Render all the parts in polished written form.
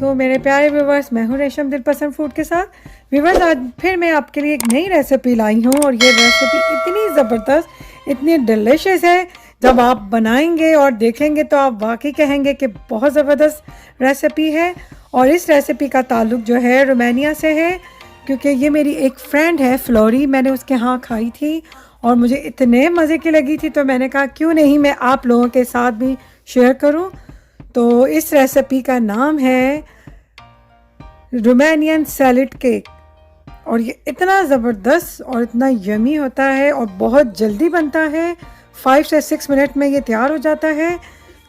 अलैकुम मेरे प्यारे व्यूवर्स, मैं हूँ रेशम दिलपसंद फूड के साथ। व्यूवर्स, आज फिर मैं आपके लिए एक नई रेसिपी लाई हूँ और ये रेसिपी इतनी ज़बरदस्त, इतनी डिलीशियस है, जब आप बनाएंगे और देखेंगे तो आप वाकई कहेंगे कि बहुत ज़बरदस्त रेसिपी है। और इस रेसिपी का ताल्लुक़ जो है रोमानिया से है, क्योंकि ये मेरी एक फ्रेंड है फ्लोरी, मैंने उसके यहाँ खाई थी और मुझे इतने मज़े की लगी थी, तो मैंने कहा क्यों नहीं मैं आप लोगों के साथ भी शेयर करूँ। तो इस रेसिपी का नाम है रोमानियन सैलड केक और ये इतना ज़बरदस्त और इतना यमी होता है और बहुत जल्दी बनता है। 5 से 6 मिनट में ये तैयार हो जाता है।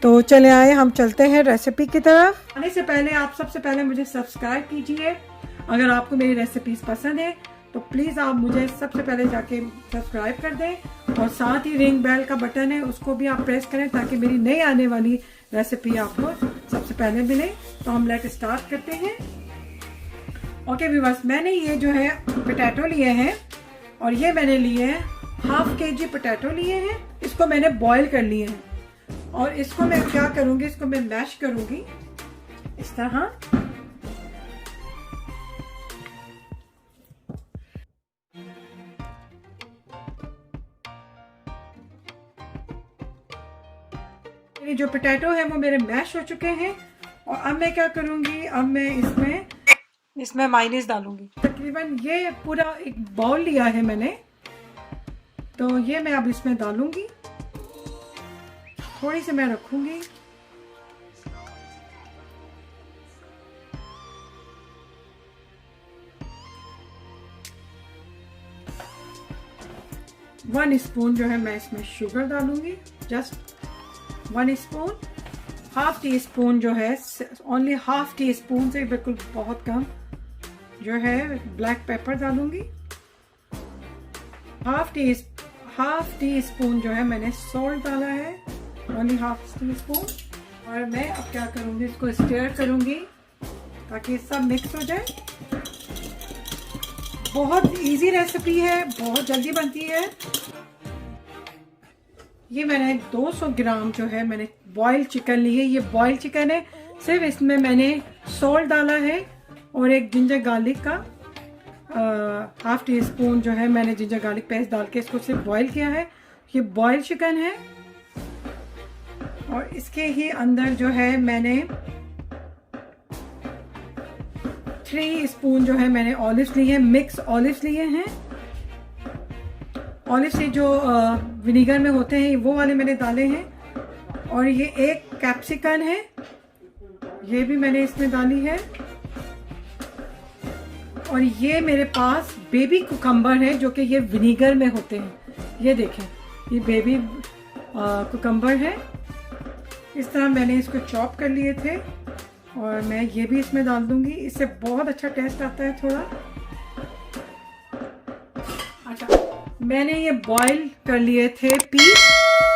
तो चले आए, हम चलते हैं रेसिपी की तरफ। आने से पहले आप सबसे पहले मुझे सब्सक्राइब कीजिए। अगर आपको मेरी रेसिपीज़ पसंद है तो प्लीज़ आप मुझे सबसे पहले जाके सब्सक्राइब कर दें और साथ ही रिंग बेल का बटन है उसको भी आप प्रेस करें ताकि मेरी नई आने वाली रेसिपी आपको सबसे पहले मिले। तो हम लेट स्टार्ट करते हैं। ओके व्यूअर्स, मैंने ये जो है पोटैटो लिए हैं और ये मैंने लिए हैं ½ kg पोटैटो लिए हैं। इसको मैंने बॉईल कर लिए हैं और इसको मैं क्या करूँगी, इसको मैं मैश करूँगी इस तरह। ये जो पोटैटो है वो मेरे मैश हो चुके हैं और अब मैं क्या करूँगी, अब मैं इसमें मायोनीज डालूंगी। तकरीबन ये पूरा एक बाउल लिया है मैंने, तो ये मैं अब इसमें डालूंगी। थोड़ी सी मैं रखूंगी। वन स्पून जो है मैं इसमें शुगर डालूंगी, जस्ट 1 स्पून। ½ टी स्पून जो है, ओनली ½ टी स्पून से बिल्कुल बहुत कम जो है ब्लैक पेपर डालूंगी। ½ टी स्पून जो है मैंने सॉल्ट डाला है, ओनली ½ टी स्पून। और मैं अब क्या करूँगी, इसको स्टीयर करूँगी ताकि सब मिक्स हो जाए। बहुत इजी रेसिपी है, बहुत जल्दी बनती है। ये मैंने 200 ग्राम जो है मैंने बॉइल्ड चिकन ली है। ये बॉइल्ड चिकन है, सिर्फ इसमें मैंने सॉल्ट डाला है और एक जिंजर गार्लिक का ½ टी स्पून जो है मैंने जिंजर गार्लिक पेस्ट डाल के इसको सिर्फ बॉईल किया है। ये बॉइल्ड चिकन है और इसके ही अंदर जो है मैंने 3 स्पून जो है मैंने ऑलिव्स लिए हैं, मिक्स ऑलिव्स लिए हैं। ऑलिव से जो विनीगर में होते हैं वो वाले मैंने डाले हैं। और ये एक कैप्सिकन है, ये भी मैंने इसमें डाली है। और ये मेरे पास बेबी कुकम्बर है जो कि ये विनीगर में होते हैं। ये देखें, ये बेबी कुकम्बर है। इस तरह मैंने इसको चॉप कर लिए थे और मैं ये भी इसमें डाल दूंगी, इससे बहुत अच्छा टेस्ट आता है थोड़ा। अच्छा, मैंने ये बॉईल कर लिए थे पीस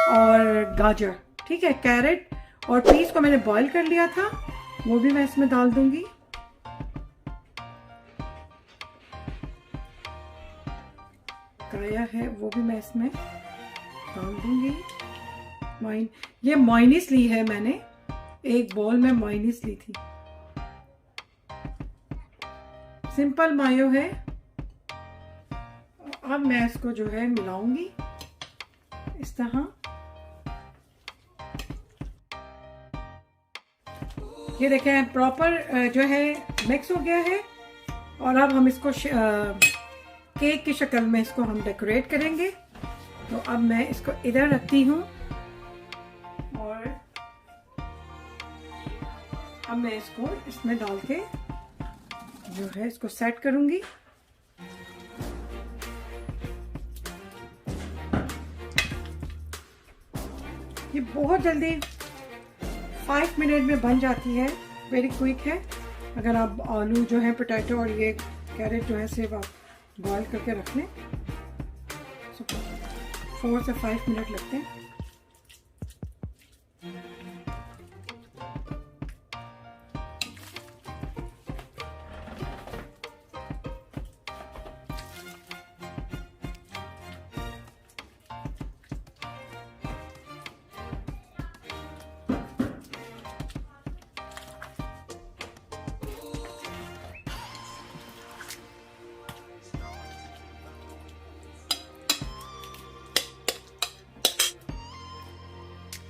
और गाजर, ठीक है, कैरेट और पीस को मैंने बॉईल कर लिया था, वो भी मैं इसमें डाल दूंगी। काया है वो भी मैं इसमें डाल दूंगी। ये मायोनीज ली है मैंने, एक बॉल में मायोनीज ली थी, सिंपल मायो है। अब मैं इसको जो है मिलाऊंगी इस तरह। ये देखें प्रॉपर जो है मिक्स हो गया है। और अब हम इसको केक की शक्ल में इसको हम डेकोरेट करेंगे। तो अब मैं इसको इधर रखती हूँ और अब मैं इसको इसमें डाल के जो है इसको सेट करूंगी। ये बहुत जल्दी 5 मिनट में बन जाती है, वेरी क्विक है। अगर आप आलू जो है पोटैटो और ये कैरेट जो है सिर्फ आप बॉईल करके रख लें, 4 से 5 मिनट लगते हैं।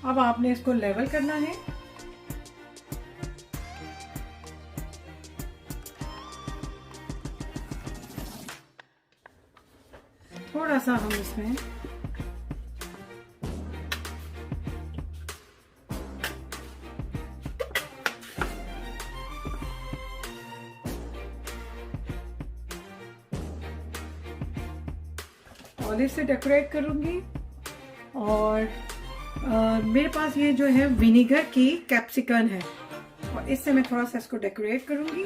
अब आपने इसको लेवल करना है। थोड़ा सा हम इसमें ऑलिव से डेकोरेट करूंगी और मेरे पास ये जो है विनेगर की कैप्सिकन है और इससे मैं थोड़ा सा इसको डेकोरेट करूंगी।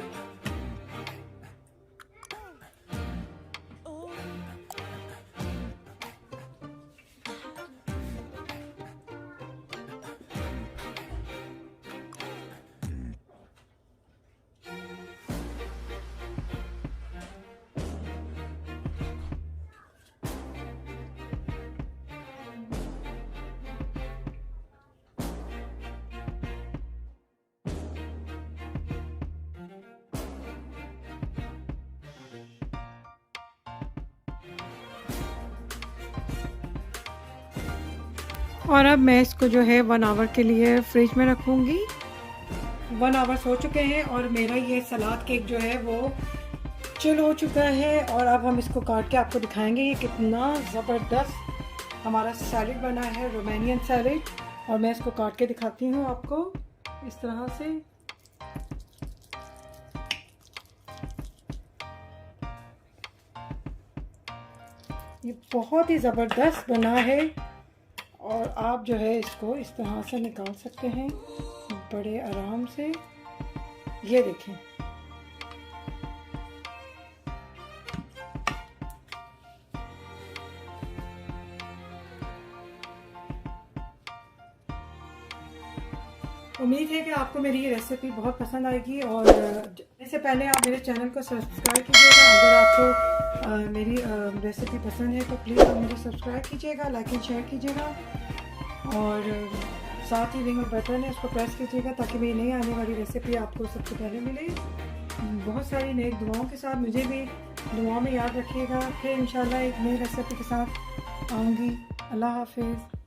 और अब मैं इसको जो है 1 आवर के लिए फ्रिज में रखूँगी। 1 आवर्स हो चुके हैं और मेरा ये सलाद केक जो है वो चिल हो चुका है। और अब हम इसको काट के आपको दिखाएंगे ये कितना ज़बरदस्त हमारा सैलेड बना है, रोमानियन सैलेड। और मैं इसको काट के दिखाती हूँ आपको इस तरह से। ये बहुत ही ज़बरदस्त बना है और आप जो है इसको इस तरह से निकाल सकते हैं बड़े आराम से। ये देखें, उम्मीद है कि आपको मेरी ये रेसिपी बहुत पसंद आएगी। और इससे पहले आप मेरे चैनल को सब्सक्राइब कीजिएगा। अगर आपको मेरी रेसिपी पसंद है तो प्लीज़ आप मुझे सब्सक्राइब कीजिएगा, लाइक एंड शेयर कीजिएगा और साथ ही रिंग और बटन है उसको प्रेस कीजिएगा ताकि मेरी नई आने वाली रेसिपी आपको सबसे पहले मिले। बहुत सारी नई दुआओं के साथ मुझे भी दुआओं में याद रखिएगा। फिर इंशाल्लाह एक नई रेसिपी के साथ आऊँगी। अल्लाह हाफिज़।